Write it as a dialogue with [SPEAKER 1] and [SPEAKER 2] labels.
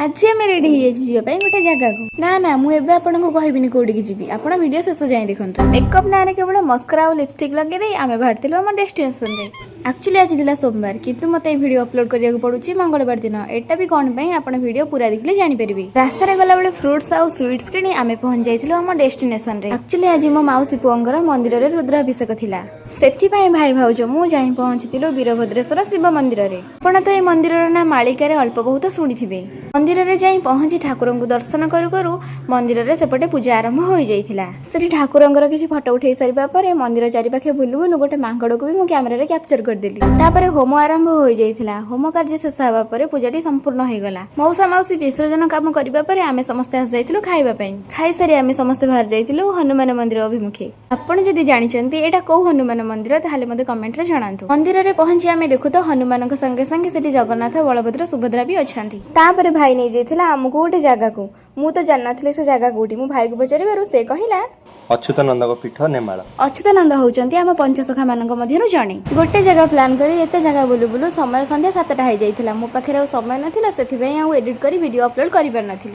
[SPEAKER 1] आज आम रेडी होगा गोटे जगह को ना ना मुझे आपको कहबी कौटी जी आप वीडियो शेष जाए देखो मेकअप ना केवल मस्करा और लिपस्टिक लगे आम बाहर आम डेस्टिनेशन रे एक्चुअली आज दिला सोमवार किंतु मत वीडियो अपलोड करने पड़ुछि मंगलवार दिन एटा भी कौन पे आप वीडियो पूरा देखले जानि परिबे। रास्ता गला बेले फ्रुट्स और स्वीट्स किनी आम पहुंच जाइथिलो आम डेस्टिनेशन रे। एक्चुअली आज मो माउसी पुअंगर मंदिर रे रुद्राभिषेक थिला सेथिपाई भाई भाउज मु जाई पहुंचतिलो वीरभद्रेश्वर शिव मंदिर रे। आपण तो ए मंदिर ना मालिका रे अल्प बहुत सुनिथिबे। मंदिर रे जाई पहुंची ठाकुर को दर्शन करू करू मंदिर रे सेपटे पूजा आरंभ हो जाइथिला। सेठी ठाकुरंगर किछि फोटो उठै सारिबा परे मंदिर चारि पाखे बुलु बुलु गोटे मांगड़ को भी मो कैमरा रे कैप्चर कर देली। तापरे होम आरंभ हो जाइथिला। होम कार्य शेष हवा परे पूजाटी संपूर्ण हो गला। मौसा माउसी विसर्जन काम करिबा परे आमे समस्त आस जाइथिलु खाइबा पई। खाइ सारी आमे समस्त बाहर जाइथिलु हनुमान मंदिर अभिमुखे। आपण जदि जानिचंती एटा को हनुमान मंदिर ताहाले मते कमेंट रे जणांतु। मंदिर रे पहुंची आमे देखु तो हनुमान संगे संगे सेठी जगन्नाथ बलभद्र सुभद्रा भी अछंती। तापरे भाई नै जाइथिला हमकु गोटे जगह को मु तो जाननथिले से जगह कोठी मु भाई को पचारिबारु से कहिला
[SPEAKER 2] अच्युतानंद पीठ नेमाला।
[SPEAKER 1] अच्युतानंद होउचंती हम पंचसखा मानक मध्यरु जणे। गोटे जगह प्लान करी एते जगह बुलु बुलु समय संध्या 7टा हो जाइथिला। मो पाखरे समय नथिला सेथि पई आ एडिट करी वीडियो अपलोड करि पार नथिला।